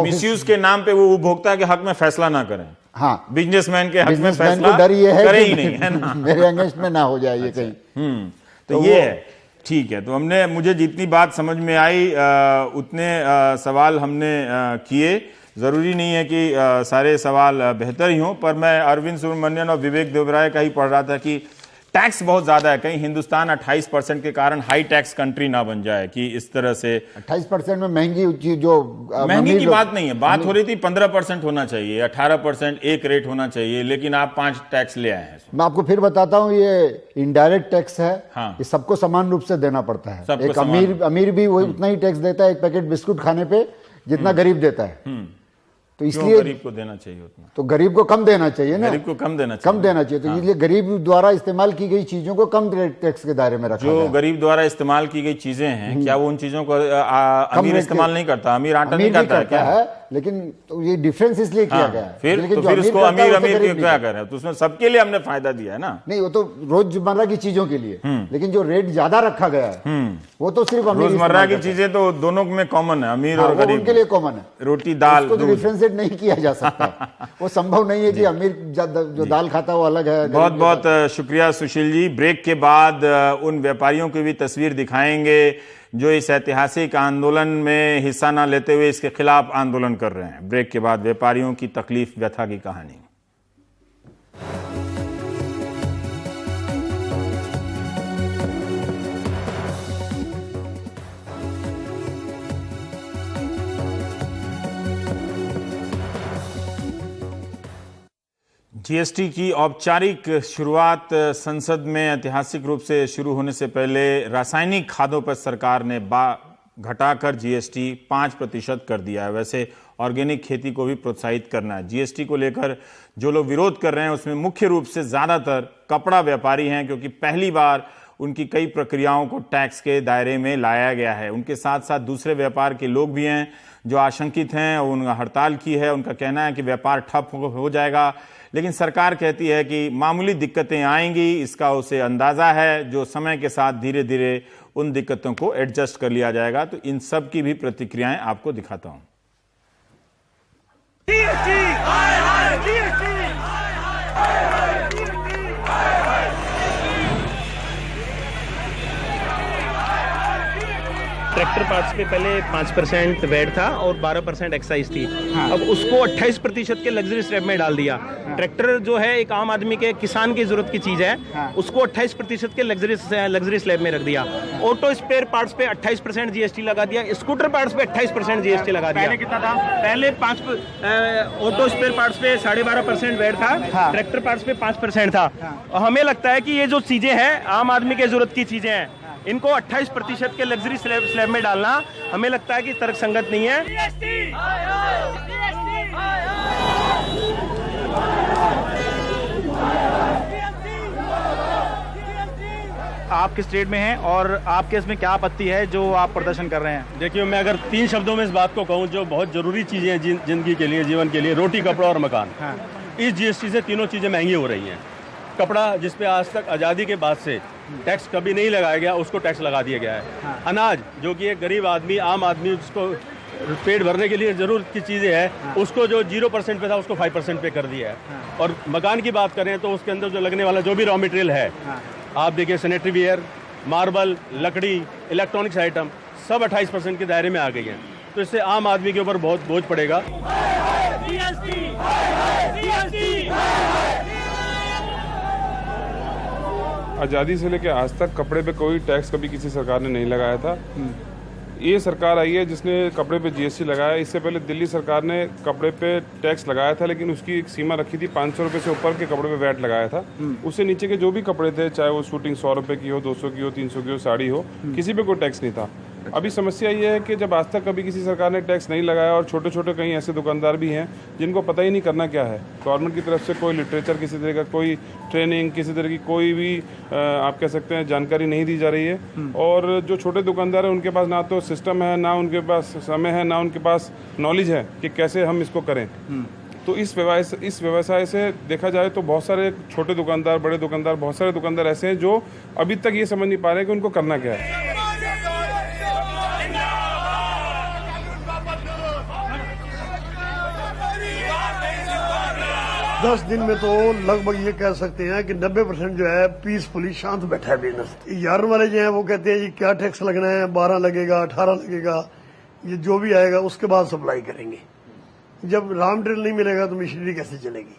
मिसयूज के नाम पे वो उपभोक्ता के हक में फैसला ना करें। हाँ, बिजनेसमैन के हक में फैसला डर ये है करे ही नहीं, है ना? मेरे अगेंस्ट में ना हो जाए ये कहीं। तो ये है, ठीक है। तो हमने, मुझे जितनी बात समझ में आई उतने सवाल हमने किए। जरूरी नहीं है कि सारे सवाल बेहतर ही हों, पर मैं अरविंद सुब्रमण्यन और विवेक देवराय का ही पढ़ रहा था कि टैक्स बहुत ज्यादा है। कहीं हिंदुस्तान 28% के कारण हाई टैक्स कंट्री ना बन जाए, कि इस तरह से 28% में महंगी चीज, जो महंगी की बात नहीं है, बात हो रही थी 15% होना चाहिए, 18% एक रेट होना चाहिए, लेकिन आप 5 टैक्स ले आए हैं। मैं आपको फिर बताता हूँ, ये इनडायरेक्ट टैक्स है। हाँ। ये सबको समान रूप से देना पड़ता है। सबको एक अमीर भी वही उतना ही टैक्स देता है एक पैकेट बिस्कुट खाने पे जितना गरीब देता है। तो इसलिए गरीब को देना चाहिए उतना, तो गरीब को कम देना चाहिए ना, गरीब को कम देना चाहिए। तो इसलिए गरीब द्वारा इस्तेमाल की गई चीजों को कम टैक्स के दायरे में रखा जो गरीब द्वारा इस्तेमाल की गई चीजें हैं, क्या वो उन चीजों को अमीर इस्तेमाल नहीं करता? अमीर आटा नहीं खाता है क्या? लेकिन तो ये डिफरेंस इसलिए किया गया है। फिर उसको अमीर क्या कर रहे हैं? तो उसमें सबके लिए हमने फायदा दिया है ना। नहीं, वो तो रोजमर्रा की चीजों के लिए, लेकिन जो रेट ज्यादा रखा गया है वो तो सिर्फ रोजमर्रा की चीजें तो दोनों में कॉमन है, अमीर और गरीब उनके लिए कॉमन है। रोटी दाल उसको डिफरेंशिएट नहीं किया जा सकता। वो संभव नहीं है कि अमीर जो दाल खाता है वो अलग है। बहुत बहुत शुक्रिया सुशील जी। ब्रेक के बाद उन व्यापारियों की भी तस्वीर दिखाएंगे जो इस ऐतिहासिक आंदोलन में हिस्सा न लेते हुए इसके खिलाफ आंदोलन कर रहे हैं। ब्रेक के बाद व्यापारियों की तकलीफ व्यथा की कहानी। जीएसटी की औपचारिक शुरुआत संसद में ऐतिहासिक रूप से शुरू होने से पहले रासायनिक खादों पर सरकार ने घटाकर जीएसटी 5% कर दिया है। वैसे ऑर्गेनिक खेती को भी प्रोत्साहित करना है। जीएसटी को लेकर जो लोग विरोध कर रहे हैं उसमें मुख्य रूप से ज्यादातर कपड़ा व्यापारी हैं, क्योंकि पहली बार उनकी कई प्रक्रियाओं को टैक्स के दायरे में लाया गया है। उनके साथ साथ दूसरे व्यापार के लोग भी हैं जो आशंकित हैं और उनका हड़ताल की है। उनका कहना है कि व्यापार ठप हो जाएगा, लेकिन सरकार कहती है कि मामूली दिक्कतें आएंगी, इसका उसे अंदाजा है, जो समय के साथ धीरे धीरे उन दिक्कतों को एडजस्ट कर लिया जाएगा। तो इन सब की भी प्रतिक्रियाएं आपको दिखाता हूं। ट्रैक्टर पार्ट्स पे पहले 5% वैट था और 12% एक्साइज थी। हाँ। अब उसको 28% के लग्जरी स्लैब में डाल दिया। हाँ। ट्रैक्टर जो है एक आम आदमी के, किसान की जरूरत की चीज है। हाँ। उसको 28% के लग्जरी स्लैब में रख दिया। ऑटो स्पेयर पार्ट्स पे 28% जीएसटी लगा दिया। स्कूटर पार्ट्स पे 28% जीएसटी लगा दिया। पहले कितना था? पहले ऑटो स्पेयर पार्ट्स पे 12.5% वैट था। हाँ। ट्रैक्टर पार्ट्स पे 5% था। हाँ। हमें लगता है कि ये जो चीजें हैं आम आदमी के जरूरत की चीजें हैं, इनको 28% के लग्जरी स्लैब में डालना हमें लगता है कि तर्कसंगत नहीं है। आप किस स्टेट में हैं और आपके इसमें क्या आपत्ति है जो आप प्रदर्शन कर रहे हैं? देखिए, मैं अगर 3 शब्दों में इस बात को कहूँ, जो बहुत जरूरी चीजें हैं जिंदगी के लिए, जीवन के लिए, रोटी, कपड़ा और मकान। हाँ। इस जीएसटी से तीनों चीजें महंगी हो रही हैं। कपड़ा, जिसपे आज तक आज़ादी के बाद से टैक्स कभी नहीं लगाया गया, उसको टैक्स लगा दिया गया है। हाँ। अनाज, जो कि एक गरीब आदमी, आम आदमी, जिसको पेट भरने के लिए जरूरत की चीज़ें हैं, हाँ। उसको जो 0% पे था उसको 5% पे कर दिया है। हाँ। और मकान की बात करें तो उसके अंदर जो लगने वाला जो भी रॉ मटेरियल है, हाँ। आप देखिए, सैनिटरी वेयर, मार्बल, लकड़ी, इलेक्ट्रॉनिक्स आइटम, सब 28% के दायरे में आ गई हैं। तो इससे आम आदमी के ऊपर बहुत बोझ पड़ेगा। आज़ादी से लेकर आज तक कपड़े पे कोई टैक्स कभी किसी सरकार ने नहीं लगाया था। ये सरकार आई है जिसने कपड़े पे जीएसटी लगाया। इससे पहले दिल्ली सरकार ने कपड़े पे टैक्स लगाया था, लेकिन उसकी एक सीमा रखी थी, 500 रुपये से ऊपर के कपड़े पे वैट लगाया था। उससे नीचे के जो भी कपड़े थे, चाहे वो शूटिंग 100 रुपये की हो, 200 की हो, 300 की हो, साड़ी हो, किसी पे कोई टैक्स नहीं था। अभी समस्या ये है कि जब आज तक कभी किसी सरकार ने टैक्स नहीं लगाया और छोटे छोटे कई ऐसे दुकानदार भी हैं जिनको पता ही नहीं करना क्या है, गवर्नमेंट की तरफ से कोई लिटरेचर, किसी तरह का कोई ट्रेनिंग, किसी तरह की कोई भी आप कह सकते हैं जानकारी नहीं दी जा रही है। और जो छोटे दुकानदार हैं उनके पास ना तो सिस्टम है, ना उनके पास समय है, ना उनके पास नॉलेज है कि कैसे हम इसको करें। तो इस व्यवसाय से देखा जाए तो बहुत सारे छोटे दुकानदार, बड़े दुकानदार, बहुत सारे दुकानदार ऐसे हैं जो अभी तक ये समझ नहीं पा रहे कि उनको करना क्या है। 10 दिन में तो लगभग ये कह सकते हैं कि 90% जो है पीसफुली शांत बैठा है बिजनेस। यार वाले जो है वो कहते हैं ये क्या टैक्स लगना है, 12 लगेगा, 18 लगेगा, ये जो भी आएगा उसके बाद सप्लाई करेंगे। जब रॉ मटेरियल नहीं मिलेगा तो मशीनरी कैसे चलेगी?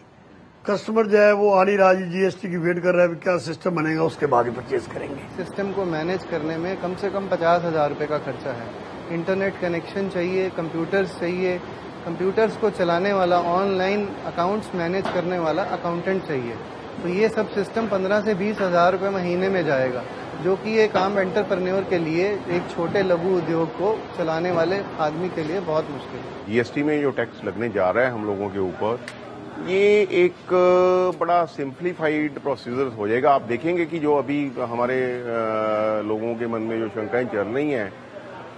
कस्टमर जो है वो आ नहीं रहा, जीएसटी की वेट कर रहा है, क्या सिस्टम बनेगा उसके बाद ही परचेज करेंगे। सिस्टम को मैनेज करने में कम से कम 50,000 रुपये का खर्चा है। इंटरनेट कनेक्शन चाहिए, कंप्यूटर्स चाहिए, कंप्यूटर्स को चलाने वाला, ऑनलाइन अकाउंट्स मैनेज करने वाला अकाउंटेंट चाहिए। तो ये सब सिस्टम 15 से 20,000 रुपये महीने में जाएगा, जो कि एक आम एंटरप्रेन्योर के लिए, एक छोटे लघु उद्योग को चलाने वाले आदमी के लिए बहुत मुश्किल है। जीएसटी में जो टैक्स लगने जा रहा है हम लोगों के ऊपर, ये एक बड़ा सिंप्लीफाइड प्रोसीजर हो जाएगा। आप देखेंगे कि जो अभी हमारे लोगों के मन में जो शंकाएं चल रही हैं,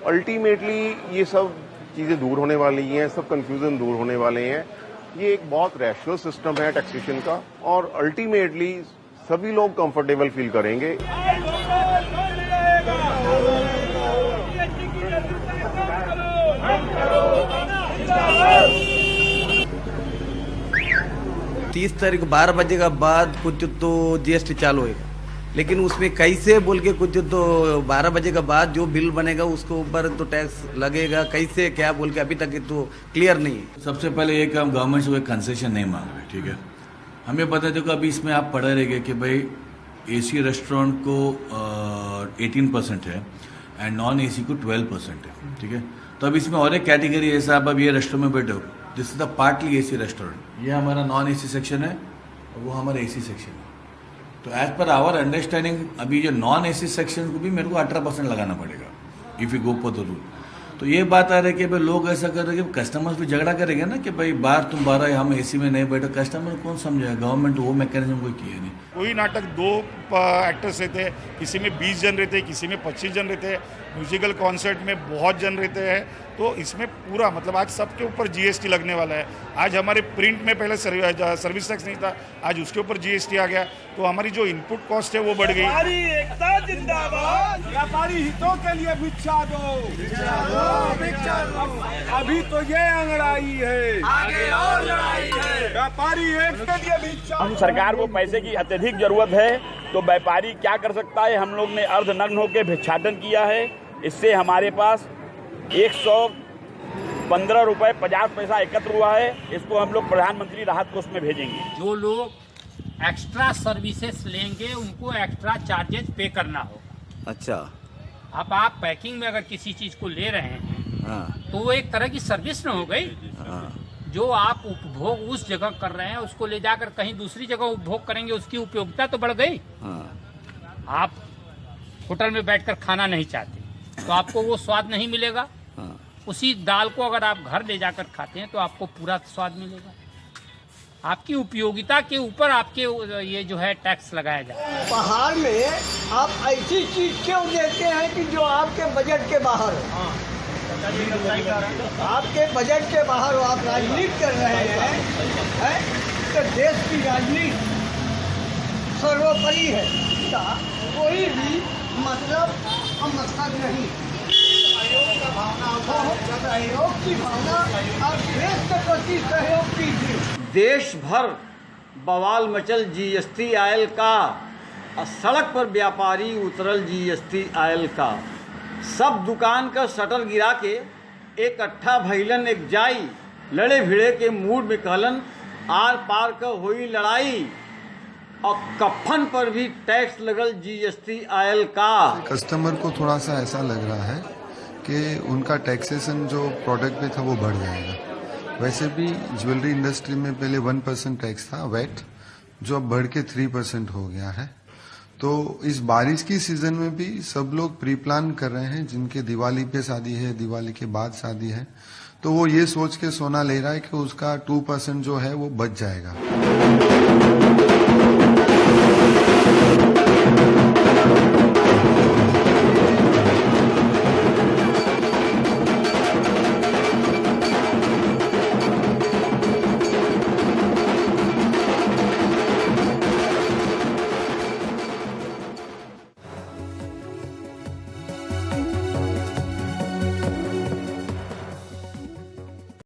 अल्टीमेटली ये सब चीजें दूर होने वाली हैं, सब कंफ्यूजन दूर होने वाले हैं। ये एक बहुत रैशनल सिस्टम है टैक्सेशन का, और अल्टीमेटली सभी लोग कंफर्टेबल फील करेंगे। तीस तारीख 12 बजे के बाद कुछ तो जीएसटी चालू होगा, लेकिन उसमें कैसे बोल के कुछ तो 12 बजे के बाद जो बिल बनेगा उसके ऊपर तो टैक्स लगेगा, कैसे क्या बोल के अभी तक तो क्लियर नहीं है। सबसे पहले एक हम गवर्नमेंट से कोई कंसेशन नहीं मांग रहे, ठीक है। हमें पता है, देखो अभी इसमें आप पढ़े रहेंगे कि भाई एसी रेस्टोरेंट को 18% है एंड नॉन एसी को 12% है, ठीक है। तो अब इसमें और एक कैटेगरी है, साहब अब ये रेस्टोरेंट में बैठो, this is the partly AC restaurant, ये हमारा नॉन एसी सेक्शन है और वो हमारा एसी सेक्शन है। तो एज पर आवर अंडरस्टैंडिंग अभी जो नॉन एसी सेक्शन को भी मेरे को 18% लगाना पड़ेगा if you go for the rule. तो ये बात आ रही है कि भाई लोग ऐसा कर रहे हैं कि कस्टमर्स भी झगड़ा करेंगे ना कि भाई बाहर तुम 12 हम एसी में नहीं बैठो, कस्टमर कौन समझेगा? गवर्नमेंट वो मैकेनिज्म कोई किया नहीं। कोई नाटक 2 एक्टर्स रहते हैं, किसी में 20 जन रहते हैं, किसी में 25 जन रहते हैं, म्यूजिकल कॉन्सर्ट में बहुत जन रहते हैं। तो इसमें पूरा मतलब आज सबके ऊपर जीएसटी लगने वाला है। आज हमारे प्रिंट में पहले सर्विस टैक्स नहीं था, आज उसके ऊपर जीएसटी आ गया, तो हमारी जो इनपुट कॉस्ट है वो बढ़ गई। व्यापारी एकता जिंदाबाद, व्यापारी हितों के लिए भिक्षा दो, अभी तो ये अंगड़ाई है, आगे और लड़ाई है, व्यापारी एकता के लिए भिक्षा। हम सरकार को पैसे की अत्यधिक जरूरत है, तो व्यापारी क्या कर सकता है? हम लोग ने अर्धनग्न होकर भिक्षाटन किया है, इससे हमारे पास 115 रुपये 50 पैसा एकत्र हुआ है। इसको हम लोग प्रधानमंत्री राहत कोष में भेजेंगे। जो लोग एक्स्ट्रा सर्विसेज लेंगे उनको एक्स्ट्रा चार्जेस पे करना होगा। अच्छा, अब आप पैकिंग में अगर किसी चीज को ले रहे हैं तो वो एक तरह की सर्विस न हो गई। जो आप उपभोग उस जगह कर रहे हैं उसको ले जाकर कहीं दूसरी जगह उपभोग करेंगे, उसकी उपयोगिता तो बढ़ गई। आप होटल में बैठकर खाना नहीं चाहते तो आपको वो स्वाद नहीं मिलेगा। उसी दाल को अगर आप घर ले जाकर खाते हैं तो आपको पूरा स्वाद मिलेगा। आपकी उपयोगिता के ऊपर आपके ये जो है टैक्स लगाया जाए। पहाड़ में आप ऐसी चीज क्यों देते हैं कि जो आपके बजट के बाहर हो? आपके बजट के बाहर हो, आप राजनीति कर रहे हैं तो देश की राजनीति सर्वोपरि है, कोई भी मतलब हम मकसद नहीं। सहयोग की भावना और देश के प्रति सहयोग कीजिए। देश भर बवाल मचल जीएसटी आयल का, सड़क पर व्यापारी उतरल जीएसटी आयल का। सब दुकान का शटर गिरा के एक अट्ठा भैलन एक जाई, लड़े भिड़े के मूड में कहलन आर पार का हुई लड़ाई, और कफन पर भी टैक्स लगल जीएसटी आयल का। कस्टमर को थोड़ा सा ऐसा लग रहा है कि उनका टैक्सेशन जो प्रोडक्ट पे था वो बढ़ जाएगा। वैसे भी ज्वेलरी इंडस्ट्री में पहले 1% टैक्स था वैट, जो अब बढ़ के 3% हो गया है। तो इस बारिश की सीजन में भी सब लोग प्री प्लान कर रहे हैं, जिनके दिवाली पे शादी है, दिवाली के बाद शादी है, तो वो ये सोच के सोना ले रहा है कि उसका 2% जो है वो बच जाएगा।